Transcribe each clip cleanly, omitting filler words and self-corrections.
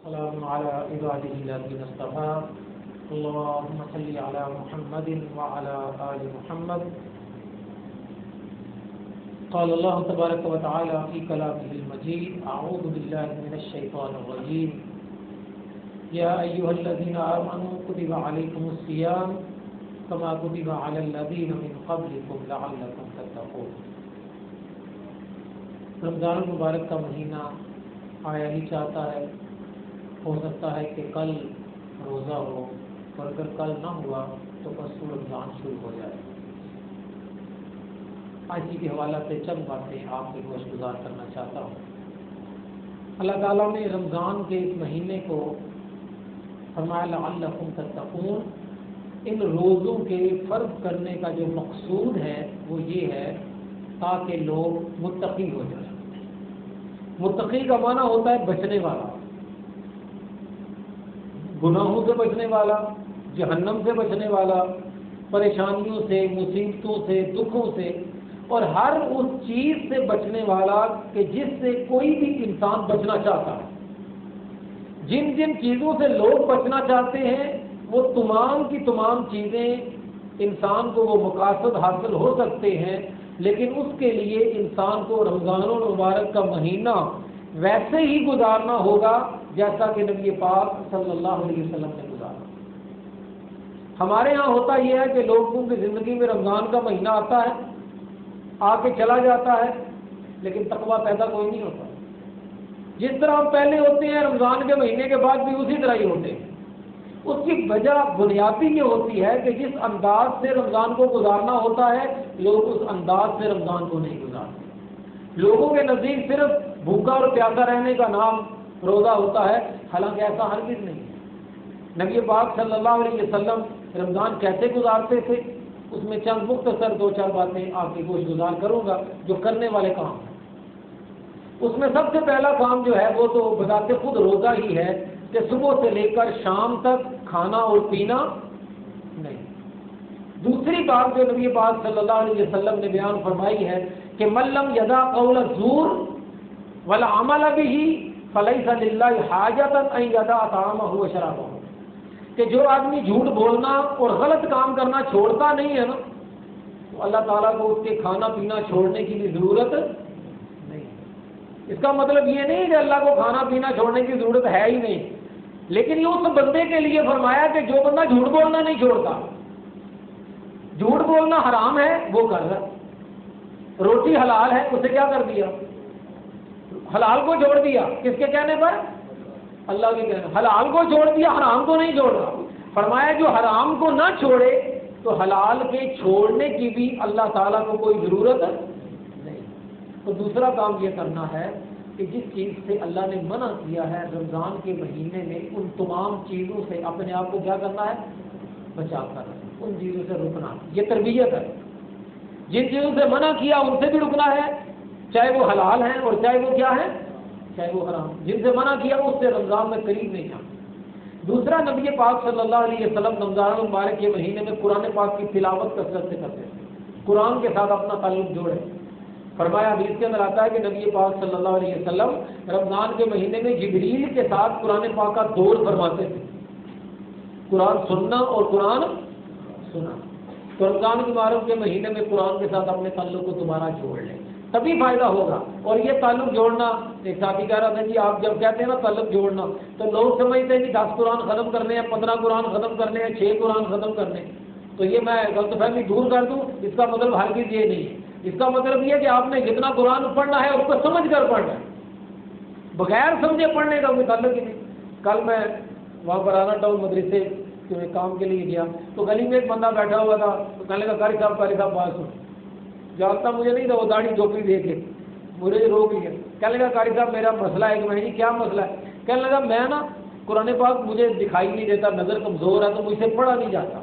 سلام على عباده الذين اصطفى اللهم صل على محمد وعلى آل محمد. قال الله تبارك وتعالى في كلامه المجيد أعوذ بالله من الشيطان الرجيم يا أيها الذين آمنوا كتب عليكم الصيام كما كتب على الذين من قبلكم لعلكم تتقون. رمضان المبارک کا مہینہ آیا ہی چاہتا ہے. ہو سکتا ہے کہ کل روزہ ہو اور اگر کل نہ ہوا تو پرسوں رمضان شروع ہو جائے. آج کے حوالہ سے چند باتیں آپ کے گوش گزار کرنا چاہتا ہوں. اللہ تعالیٰ نے رمضان کے اس مہینے کو فرمایا لعلکم تتقون. ان روزوں کے فرض کرنے کا جو مقصود ہے وہ یہ ہے تاکہ لوگ متقی ہو جائیں. متقی کا معنی ہوتا ہے بچنے والا، گناہوں سے بچنے والا، جہنم سے بچنے والا، پریشانیوں سے، مصیبتوں سے، دکھوں سے، اور ہر اس چیز سے بچنے والا کہ جس سے کوئی بھی انسان بچنا چاہتا ہے. جن جن چیزوں سے لوگ بچنا چاہتے ہیں وہ تمام کی تمام چیزیں انسان کو وہ مقاصد حاصل ہو سکتے ہیں، لیکن اس کے لیے انسان کو رمضان المبارک کا مہینہ ویسے ہی گزارنا ہوگا جیسا کہ نبی پاک صلی اللہ علیہ وسلم نے گزارا. ہمارے ہاں ہوتا یہ ہے کہ لوگوں کی زندگی میں رمضان کا مہینہ آتا ہے، آ کے چلا جاتا ہے، لیکن تقویٰ پیدا کوئی نہیں ہوتا. جس طرح ہم پہلے ہوتے ہیں رمضان کے مہینے کے بعد بھی اسی طرح ہی ہوتے ہیں. اس کی وجہ بنیادی یہ ہوتی ہے کہ جس انداز سے رمضان کو گزارنا ہوتا ہے لوگ اس انداز سے رمضان کو نہیں گزارتے. لوگوں کے نزدیک صرف بھوکا اور پیاسا رہنے کا نام روزہ ہوتا ہے، حالانکہ ایسا ہرگز نہیں. نبی پاک صلی اللہ علیہ وسلم رمضان کیسے گزارتے تھے اس میں چند مختصر دو چار باتیں آپ کی گوش گزار کروں گا جو کرنے والے کام ہیں. اس میں سب سے پہلا کام جو ہے وہ تو بذات خود روزہ ہی ہے کہ صبح سے لے کر شام تک کھانا اور پینا نہیں. دوسری بات جو نبی پاک صلی اللہ علیہ وسلم نے بیان فرمائی ہے کہ من لم یدع قول الزور والعمل به فلیس للہ حاجۃ ان یدع طعامہ وشرابہ. کہ جو آدمی جھوٹ بولنا اور غلط کام کرنا چھوڑتا نہیں ہے نا تو اللہ تعالیٰ کو اس کے کھانا پینا چھوڑنے کی بھی ضرورت نہیں. اس کا مطلب یہ نہیں کہ اللہ کو کھانا پینا چھوڑنے کی ضرورت ہے ہی نہیں، لیکن یہ اس بندے کے لیے فرمایا کہ جو بندہ جھوٹ بولنا نہیں چھوڑتا. جھوٹ بولنا حرام ہے وہ کر رہا، روٹی حلال ہے اسے کیا کر دیا؟ حلال کو چھوڑ دیا. کس کے کہنے پر؟ اللہ کے کہنے. حلال کو چھوڑ دیا، حرام کو نہیں چھوڑ رہا. فرمایا جو حرام کو نہ چھوڑے تو حلال کے چھوڑنے کی بھی اللہ تعالیٰ کو کوئی ضرورت نہیں. تو دوسرا کام یہ کرنا ہے کہ جس چیز سے اللہ نے منع کیا ہے رمضان کے مہینے میں ان تمام چیزوں سے اپنے آپ کو کیا کرنا ہے؟ بچا کر ان چیزوں سے رکنا. یہ تربیت ہے. جن چیزوں سے منع کیا ان سے بھی رکنا ہے، چاہے وہ حلال ہیں اور چاہے وہ کیا ہے، چاہے وہ حرام. جن سے منع کیا اس سے رمضان میں قریب نہیں جانا. دوسرا نبی پاک صلی اللہ علیہ وسلم رمضان المبارک کے مہینے میں قرآن پاک کی تلاوت کثرت سے کرتے ہیں. قرآن کے ساتھ اپنا تعلق جوڑے. فرمایا حدیث کے اندر آتا ہے کہ نبی پاک صلی اللہ علیہ وسلم رمضان کے مہینے میں جبریل کے ساتھ قرآن پاک کا دور فرماتے تھے. قرآن سننا اور قرآن سنا. تو رمضان المبارک کے مہینے میں قرآن کے ساتھ اپنے تعلق کو دوبارہ جوڑ لیں تبھی فائدہ ہوگا. اور یہ تعلق جوڑنا ایک ساتھی کہہ رہا تھا جی آپ جب کہتے ہیں نا تعلق جوڑنا تو لوگ سمجھتے ہیں کہ 10 قرآن ختم کرنے ہیں، 15 قرآن ختم کرنے ہیں، 6 قرآن ختم کرنے. تو یہ میں غلط فہمی دور کر دوں، اس کا مطلب ہرگز یہ نہیں ہے. اس کا مطلب یہ کہ آپ نے جتنا قرآن پڑھنا ہے اس کو سمجھ کر پڑھنا ہے، بغیر سمجھے پڑھنے کا کوئی تعلق ہی نہیں. کل میں وہاں پر آنا ٹاؤن مدرسے کے کام کے لیے گیا تو گلی میں ایک بندہ بیٹھا ہوا تھا. تو کہنے لگا قاری صاحب بات سن. جانتا مجھے نہیں تھا، وہ داڑھی ٹوپی دے کے مجھے روک لیا. کہنے لگا قاری صاحب میرا مسئلہ ہے. کہ میں جی کیا مسئلہ ہے؟ کہنے لگا میں نا قرآن پاک مجھے دکھائی نہیں دیتا، نظر کمزور ہے تو مجھ سے پڑھا نہیں جاتا.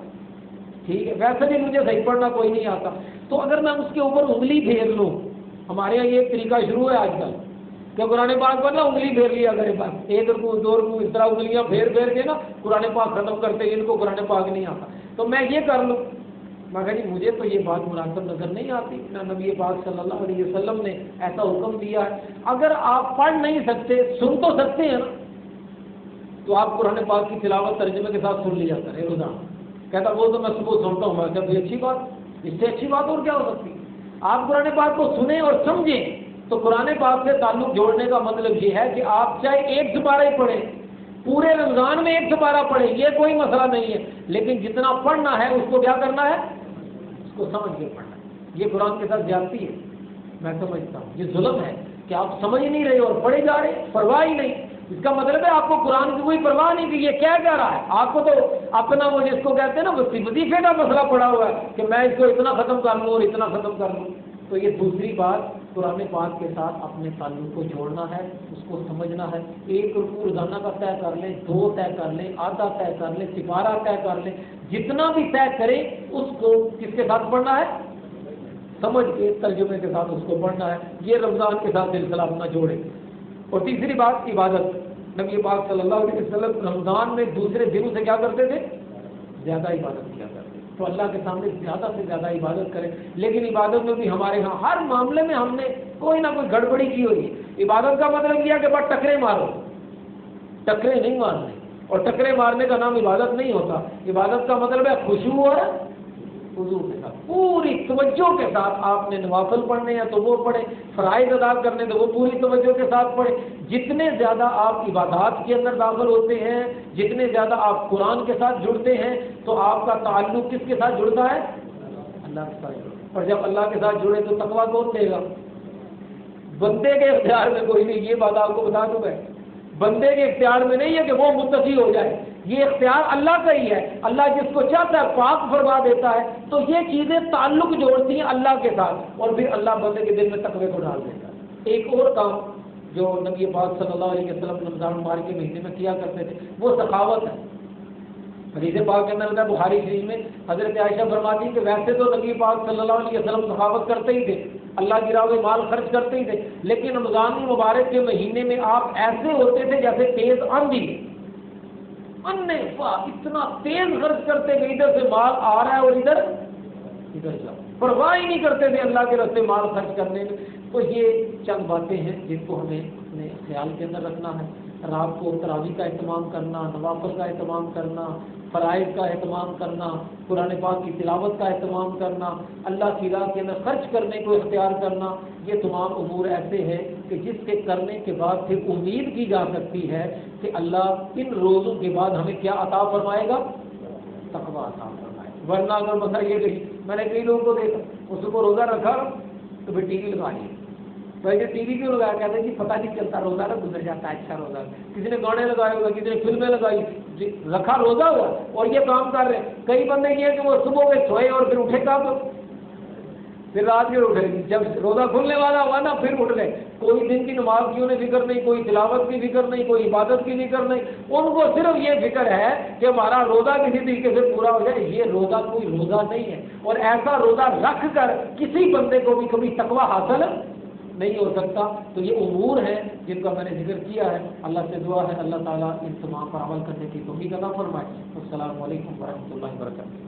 ٹھیک ہے، ویسے بھی مجھے صحیح پڑھنا کوئی نہیں آتا. تو اگر میں اس کے اوپر انگلی پھیر لوں، ہمارے یہاں یہ طریقہ شروع ہے آج کل کہ قرآن پاک پر نا انگلی پھیر لیا کرے، بس 1 رکوع 2 رکوع اس طرح انگلیاں پھیر کے نا قرآن پاک ختم کرتے ہیں. ان کو قرآن پاک نہیں آتا تو میں یہ کر لوں. میں کہا جی مجھے تو یہ بات مناسب نظر نہیں آتی. نہ نبی پاک صلی اللہ علیہ وسلم نے ایسا حکم دیا ہے. اگر آپ پڑھ نہیں سکتے سن تو سکتے ہیں نا. تو آپ قرآن پاک کی تلاوت ترجمے کے ساتھ سن لیا کریں روزانہ. کہتا وہ تو میں صبح سنتا ہوں. میں کہتا یہ اچھی بات, اس سے اچھی بات اور کیا ہو سکتی. آپ قرآن پاک کو سنیں اور سمجھیں. تو قرآن پاک سے تعلق جوڑنے کا مطلب یہ ہے کہ آپ چاہے ایک سپارہ ہی پڑھیں, پورے رمضان میں ایک سپارہ پڑھیں, یہ کوئی مسئلہ نہیں ہے, لیکن جتنا پڑھنا ہے اس کو کیا کرنا ہے, اس کو سمجھ کے پڑھنا ہے. یہ قرآن کے ساتھ زیادتی ہے, میں سمجھتا ہوں یہ ظلم ہے کہ آپ سمجھ نہیں رہے اور پڑھے جا رہے, پرواہ ہی نہیں. اس کا مطلب ہے آپ کو قرآن کی کوئی پرواہ نہیں کہ یہ کیا کہہ رہا ہے. آپ کو تو اپنا وہ جس کو کہتے ہیں نا وظیفے کا مسئلہ پڑا ہوا ہے کہ میں اس کو اتنا ختم کر لوں اور اتنا ختم کر لوں. تو یہ دوسری بات, قرآن پاک کے ساتھ اپنے تعلق کو جوڑنا ہے, اس کو سمجھنا ہے. ایک رکوع روزانہ کا طے کر لیں, 2 طے کر لیں, آدھا طے کر لیں, سپارہ طے کر لیں, جتنا بھی طے کریں اس کو کس کے ساتھ پڑھنا ہے, سمجھ کے ترجمے کے ساتھ اس کو پڑھنا ہے. یہ رمضان کے ساتھ سلسلہ اپنا جوڑے. اور تیسری بات عبادت. نبی پاک صلی اللہ علیہ وسلم رمضان میں دوسرے دنوں سے کیا کرتے تھے, زیادہ عبادت کیا کرتے. تو اللہ کے سامنے زیادہ سے زیادہ عبادت کریں. لیکن عبادت میں بھی ہمارے ہاں ہر معاملے میں ہم نے کوئی نہ کوئی گڑبڑی کی ہوئی. عبادت کا مطلب یہ ہے کہ بس ٹکرے مارو, ٹکرے نہیں مارنے, اور ٹکرے مارنے کا نام عبادت نہیں ہوتا. عبادت کا مطلب ہے خشوع اور خضوع کے ساتھ, پوری توجہ کے ساتھ. آپ نے نوافل پڑھنے ہیں تو وہ پڑھیں, فرائض ادا کرنے تو وہ پوری توجہ کے ساتھ پڑھیں. جتنے زیادہ آپ عبادات کے اندر داخل ہوتے ہیں, جتنے زیادہ آپ قرآن کے ساتھ جڑتے ہیں, تو آپ کا تعلق کس کے ساتھ جڑتا ہے, اللہ کے ساتھ. اور جب اللہ کے ساتھ جڑے تو تقویٰ کون دے گا, بندے کے اختیار میں کوئی نہیں. یہ بات آپ کو بتا دوں میں, بندے کے اختیار میں نہیں ہے کہ وہ متقی ہو جائے, یہ اختیار اللہ کا ہی ہے. اللہ جس کو چاہتا ہے پاک فرما دیتا ہے. تو یہ چیزیں تعلق جوڑتی ہیں اللہ کے ساتھ, اور پھر اللہ بندے کے دل میں تقوی کو ڈال دیتا ہے. ایک اور کام جو نبی پاک صلی اللہ علیہ وسلم رمضان مبارک کے مہینے میں کیا کرتے تھے, وہ سخاوت ہے. حدیث پاک کے اندر ہوتا ہے بخاری شریف میں, حضرت عائشہ فرماتی کہ ویسے تو نبی پاک صلی اللہ علیہ وسلم سخاوت کرتے ہی تھے, اللہ کی راہ میں مال خرچ کرتے ہی تھے, لیکن رمضان مبارک کے مہینے میں آپ ایسے ہوتے تھے جیسے تیز آندھی, اتنا تیز خرچ کرتے کہ ادھر سے مال آ رہا ہے اور ادھر جاؤ, پرواہ ہی نہیں کرتے تھے اللہ کے راستے مال خرچ کرنے میں. تو یہ چند باتیں ہیں جن کو ہمیں اپنے خیال کے اندر رکھنا ہے. رات کو تراویح کا اہتمام کرنا, نوافل کا اہتمام کرنا, فرائض کا اہتمام کرنا, قرآن پاک کی تلاوت کا اہتمام کرنا, اللہ کی راہ کے اندر خرچ کرنے کو اختیار کرنا. یہ تمام امور ایسے ہیں کہ جس کے کرنے کے بعد پھر امید کی جا سکتی ہے کہ اللہ ان روزوں کے بعد ہمیں کیا عطا فرمائے گا, تقویٰ عطا فرمائے. ورنہ اگر مسئلہ یہ کہی, میں نے کئی لوگوں کو دیکھا اس کو روزہ رکھا تو پھر ٹی وی لگا لی. ویسے ٹی وی کیوں لگایا, کہتے ہیں جی پتہ نہیں چلتا, روزہ نہ گزر جاتا ہے, اچھا روزہ. کسی نے گانے لگائے ہوئے, کسی نے فلمیں لگائی, رکھا روزہ ہوا اور یہ کام کر رہے ہیں. کئی بندے یہ کہ وہ صبح میں سوئے اور پھر اٹھے کب, پھر رات میں اٹھے, جب روزہ کھلنے والا ہوا نا پھر اٹھ گئے. کوئی دن کی نماز کی انہیں فکر نہیں, کوئی تلاوت کی فکر نہیں, کوئی عبادت کی فکر نہیں. ان کو صرف یہ فکر ہے کہ ہمارا روزہ کسی طریقے سے پورا ہو جائے. یہ روزہ کوئی روزہ نہیں ہے, اور ایسا روزہ رکھ کر کسی بندے کو بھی کبھی تقویٰ حاصل نہیں ہو سکتا. تو یہ امور ہیں جن کا میں نے ذکر کیا ہے. اللہ سے دعا ہے اللہ تعالیٰ ان تمام پر عمل کرنے کی توفیق عطا فرمائے. السلام علیکم ورحمۃ اللہ وبرکاتہ.